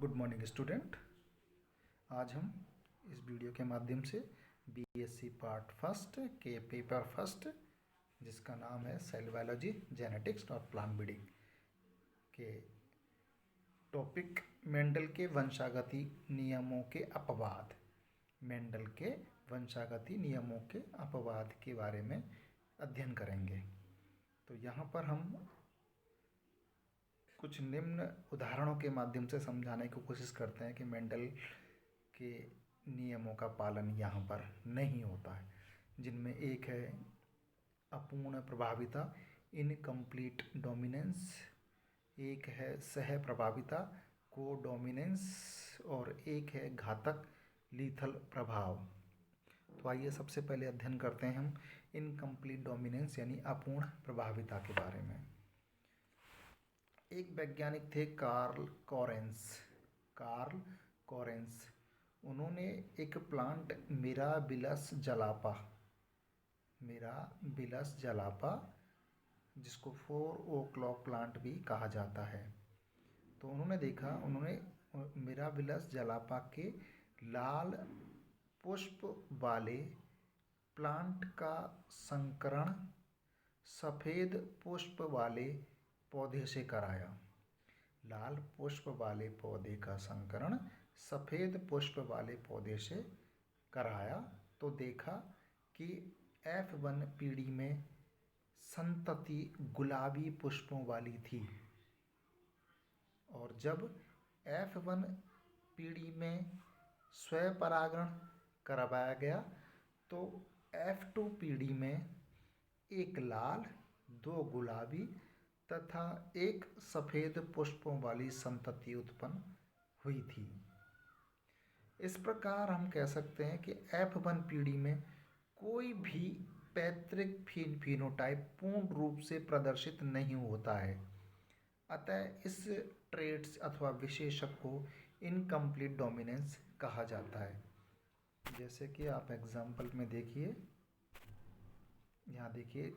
Good morning student. आज हम इस वीडियो के माध्यम से बीएससी पार्ट फर्स्ट के पेपर फर्स्ट, जिसका नाम है सेल बायोलॉजी जेनेटिक्स और प्लांट ब्रीडिंग के टॉपिक मेंडल के वंशागति नियमों के अपवाद, मेंडल के वंशागति नियमों के अपवाद के बारे में अध्ययन करेंगे। तो यहाँ पर हम कुछ निम्न उदाहरणों के माध्यम से समझाने की कोशिश करते हैं कि मेंडल के नियमों का पालन यहाँ पर नहीं होता है, जिनमें एक है अपूर्ण प्रभाविता इनकम्प्लीट डोमिनेंस, एक है सह प्रभाविता को डोमिनेंस और एक है घातक लीथल प्रभाव। तो आइए सबसे पहले अध्ययन करते हैं हम इनकम्प्लीट डोमिनेंस यानी अपूर्ण प्रभाविता के बारे में। एक वैज्ञानिक थे कार्ल कॉरेंस। उन्होंने एक प्लांट मिराबिलस जलापा जिसको 4 o'clock प्लांट भी कहा जाता है, तो उन्होंने मिराबिलस जलापा के लाल पुष्प वाले प्लांट का संकरण सफ़ेद पुष्प वाले पौधे से कराया। लाल पुष्प वाले पौधे का संकरण सफ़ेद पुष्प वाले पौधे से कराया तो देखा कि F1 पीढ़ी में संतति गुलाबी पुष्पों वाली थी, और जब F1 पीढ़ी में स्वपरागण करवाया गया तो F2 पीढ़ी में एक लाल, 2 गुलाबी तथा एक सफ़ेद पुष्पों वाली संतति उत्पन्न हुई थी। इस प्रकार हम कह सकते हैं कि F1 पीढ़ी में कोई भी पैतृक फिनोटाइप पूर्ण रूप से प्रदर्शित नहीं होता है, अतः इस ट्रेट्स अथवा विशेषक को इनकम्प्लीट डोमिनेंस कहा जाता है। जैसे कि आप एग्जाम्पल में देखिए, यहाँ देखिए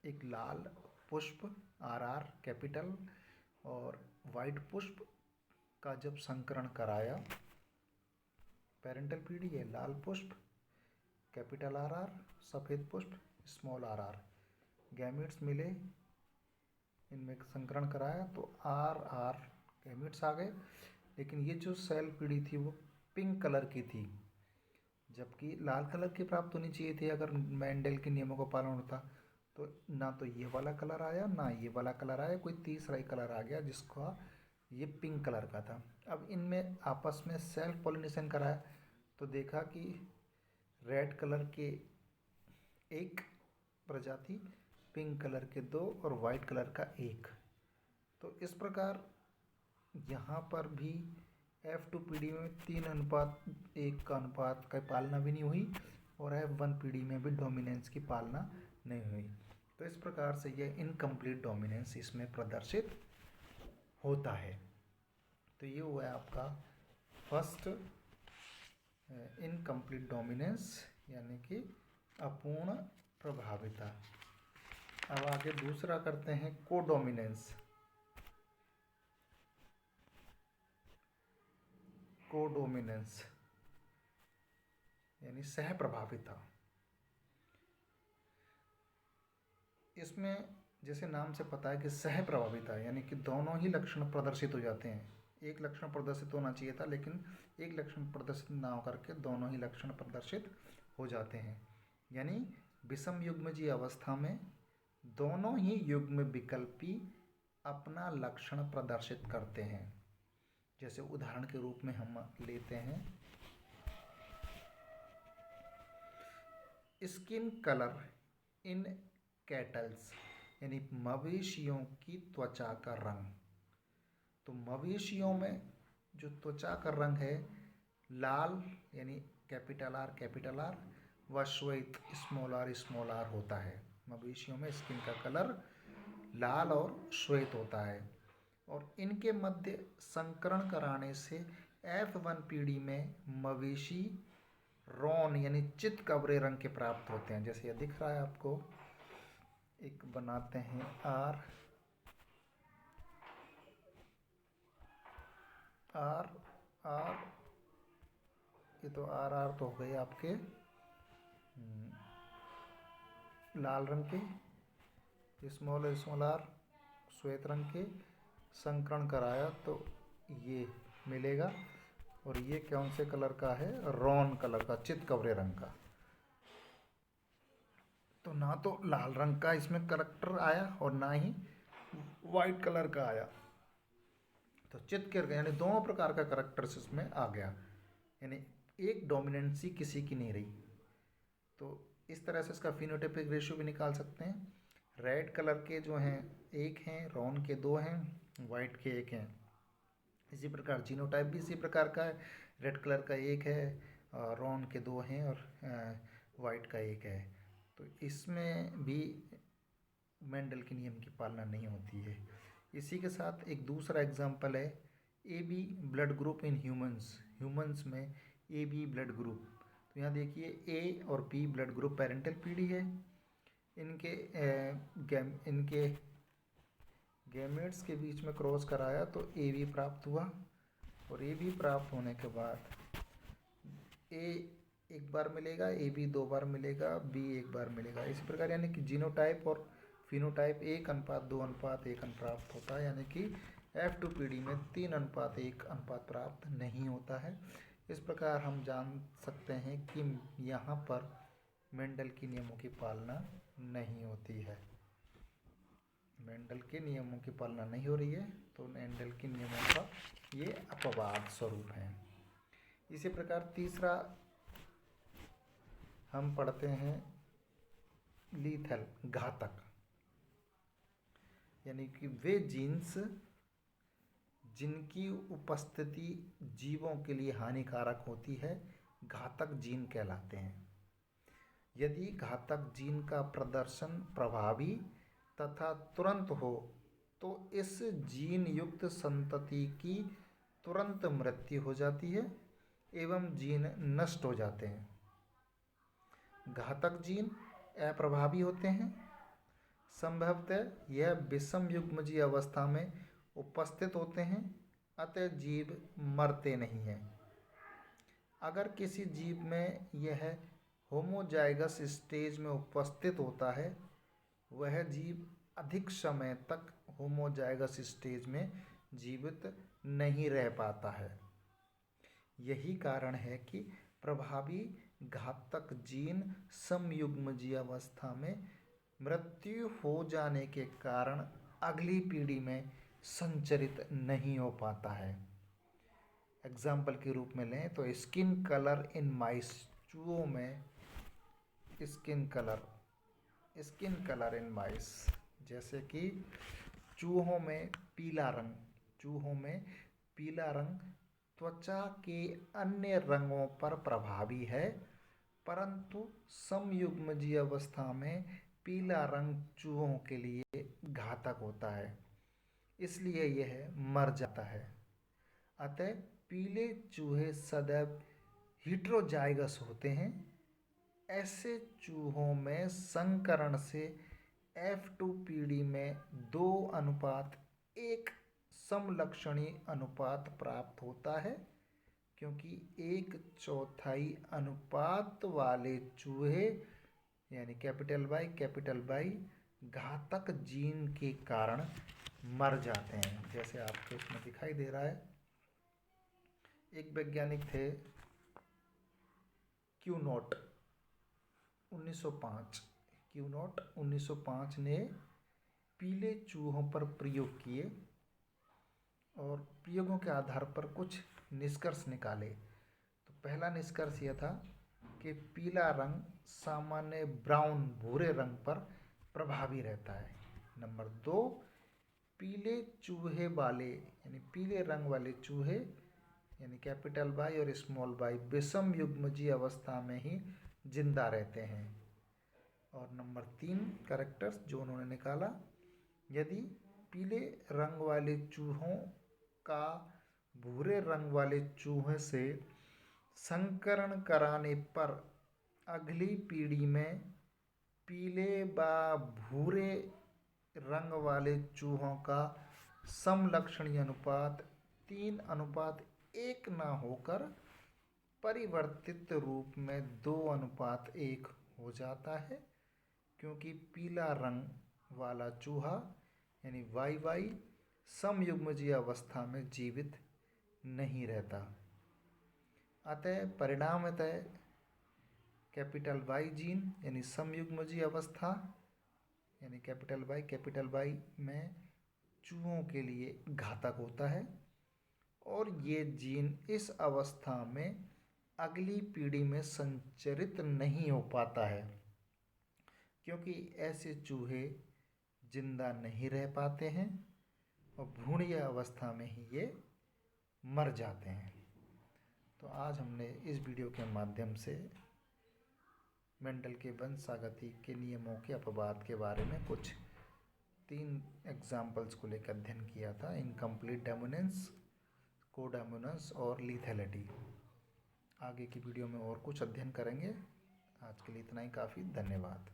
एक लाल पुष्प RR कैपिटल और वाइट पुष्प का जब संकरण कराया, पेरेंटल पीढ़ी है लाल पुष्प कैपिटल RR, सफ़ेद पुष्प स्मॉल RR, गैमेट्स मिले, इनमें संकरण कराया तो RR गैमेट्स आ गए। लेकिन ये जो सेल पीढ़ी थी वो पिंक कलर की थी, जबकि लाल कलर की प्राप्त होनी चाहिए थी अगर मेंडल के नियमों का पालन होता। तो ना तो ये वाला कलर आया ना ये वाला कलर आया, कोई तीसरा ही कलर आ गया जिसका ये पिंक कलर का था। अब इनमें आपस में सेल्फ पॉलिनेशन कराया तो देखा कि रेड कलर के एक प्रजाति, पिंक कलर के 2 और वाइट कलर का 1। तो इस प्रकार यहाँ पर भी F2 पीढ़ी में 3:1 का अनुपात का पालना भी नहीं हुई और F1 पीढ़ी में भी डोमिनेंस की पालना नहीं हुई। तो इस प्रकार से यह इनकम्प्लीट डोमिनेंस इसमें प्रदर्शित होता है। तो ये हुआ है आपका फर्स्ट इनकम्प्लीट डोमिनेंस यानी कि अपूर्ण प्रभाविता। अब आगे दूसरा करते हैं कोडोमिनेंस। यानी सह प्रभाविता। इसमें जैसे नाम से पता है कि सह प्रभाविता यानी कि दोनों ही लक्षण प्रदर्शित हो जाते हैं। एक लक्षण प्रदर्शित होना चाहिए था लेकिन एक लक्षण प्रदर्शित ना होकर के दोनों ही लक्षण प्रदर्शित हो जाते हैं। यानी विषम युग्मजीय अवस्था में दोनों ही युग्म विकल्पी अपना लक्षण प्रदर्शित करते हैं। जैसे उदाहरण के रूप में हम लेते हैं स्किन कलर इन कैटल्स यानी मवेशियों की त्वचा का रंग। तो मवेशियों में जो त्वचा का रंग है लाल यानी कैपिटल R व श्वेत स्मॉल r होता है। मवेशियों में स्किन का कलर लाल और श्वेत होता है और इनके मध्य संकरण कराने से F1 पीढ़ी में मवेशी रॉन यानी चित कबरे रंग के प्राप्त होते हैं। जैसे यह दिख रहा है आपको, एक बनाते हैं आर आर, ये तो आर आर तो हो गए आपके लाल रंग के, स्मॉल आर श्वेत रंग के, संकरण कराया तो ये मिलेगा। और ये कौन से कलर का है? रॉन कलर का, चितकबरे रंग का। तो ना तो लाल रंग का इसमें करेक्टर आया और ना ही वाइट कलर का आया। तो चितकबरे यानी दोनों प्रकार का करेक्टर्स इसमें आ गया, यानी एक डोमिनेंसी किसी की नहीं रही। तो इस तरह से इसका फिनोटाइपिक रेशियो भी निकाल सकते हैं। रेड कलर के जो हैं 1 हैं, रॉन के 2 हैं, वाइट के 1 हैं। इसी प्रकार जीनोटाइप भी इसी प्रकार का है, रेड कलर का 1 है, रॉन के 2 हैं और वाइट का 1 है। तो इसमें भी मेंडल के नियम की पालना नहीं होती है। इसी के साथ एक दूसरा एग्जाम्पल है A B blood group in humans में ए बी ब्लड ग्रुप। तो यहाँ देखिए ए और बी ब्लड ग्रुप पेरेंटल पीढ़ी है। इनके गैमेट्स के बीच में क्रॉस कराया तो ए बी प्राप्त हुआ। और ए बी प्राप्त होने के बाद ए एक बार मिलेगा, ए बी 2 बार मिलेगा, बी 1 बार मिलेगा। इसी प्रकार यानी कि जीनोटाइप और फिनोटाइप 1:2:1 प्राप्त होता है, यानी कि F2 पीढ़ी में 3:1 अनुपात प्राप्त नहीं होता है। इस प्रकार हम जान सकते हैं कि यहाँ पर मेंडल के नियमों की पालना नहीं होती है। मेंडल के नियमों की पालना नहीं हो रही है, तो मेंडल के नियमों का ये अपवाद स्वरूप है। इसी प्रकार तीसरा हम पढ़ते हैं लीथल, घातक, यानी कि वे जीन्स जिनकी उपस्थिति जीवों के लिए हानिकारक होती है घातक जीन कहलाते हैं। यदि घातक जीन का प्रदर्शन प्रभावी तथा तुरंत हो तो इस जीन युक्त संतति की तुरंत मृत्यु हो जाती है एवं जीन नष्ट हो जाते हैं। घातक जीन अप्रभावी होते हैं। संभवतः यह विषम युग्मजीय अवस्था में उपस्थित होते हैं, अतः जीव मरते नहीं हैं। अगर किसी जीव में यह होमोजाइगस स्टेज में उपस्थित होता है, वह जीव अधिक समय तक होमोजाइगस स्टेज में जीवित नहीं रह पाता है। यही कारण है कि प्रभावी घातक जीन समयुग्मजीय अवस्था में मृत्यु हो जाने के कारण अगली पीढ़ी में संचरित नहीं हो पाता है। एग्जाम्पल के रूप में लें तो स्किन कलर इन माइस, चूहों में स्किन कलर इन माइस, जैसे कि चूहों में पीला रंग त्वचा के अन्य रंगों पर प्रभावी है, परंतु समयुग्मजीय अवस्था में पीला रंग चूहों के लिए घातक होता है, इसलिए यह मर जाता है। अतः पीले चूहे सदैव हिट्रोजाइगस होते हैं। ऐसे चूहों में संकरण से F2 पीढ़ी में 2:1 समलक्षणी अनुपात प्राप्त होता है, क्योंकि 1/4 अनुपात वाले चूहे यानी कैपिटल वाई घातक जीन के कारण मर जाते हैं। जैसे आपको इसमें दिखाई दे रहा है, एक वैज्ञानिक थे क्यूनोट 1905 ने पीले चूहों पर प्रयोग किए और प्रयोगों के आधार पर कुछ निष्कर्ष निकाले। तो पहला निष्कर्ष यह था कि पीला रंग सामान्य ब्राउन भूरे रंग पर प्रभावी रहता है। नंबर 2, पीले चूहे वाले यानी पीले रंग वाले चूहे यानी कैपिटल वाई और स्मॉल वाई विषम युग्मजीय अवस्था में ही जिंदा रहते हैं। और नंबर 3 कैरेक्टर्स जो उन्होंने निकाला, यदि पीले रंग वाले चूहों का भूरे रंग वाले चूहे से संकरण कराने पर अगली पीढ़ी में पीले व भूरे रंग वाले चूहों का समलक्षणी अनुपात 3:1 ना होकर परिवर्तित रूप में 2:1 हो जाता है, क्योंकि पीला रंग वाला चूहा यानी YY समयुग्मजीय अवस्था में जीवित नहीं रहता। अतः परिणामतः कैपिटल Y जीन यानी समयुग्मजीय अवस्था यानी कैपिटल Y में चूहों के लिए घातक होता है और ये जीन इस अवस्था में अगली पीढ़ी में संचरित नहीं हो पाता है, क्योंकि ऐसे चूहे जिंदा नहीं रह पाते हैं और भ्रूणीय अवस्था में ही ये मर जाते हैं। तो आज हमने इस वीडियो के माध्यम से मेंडल के वंशागति के नियमों के अपवाद के बारे में कुछ 3 एग्जाम्पल्स को लेकर अध्ययन किया था। इनकम्प्लीट डोमिनेंस, कोडोमिनेंस और लीथैलिटी। आगे की वीडियो में और कुछ अध्ययन करेंगे। आज के लिए इतना ही काफ़ी। धन्यवाद।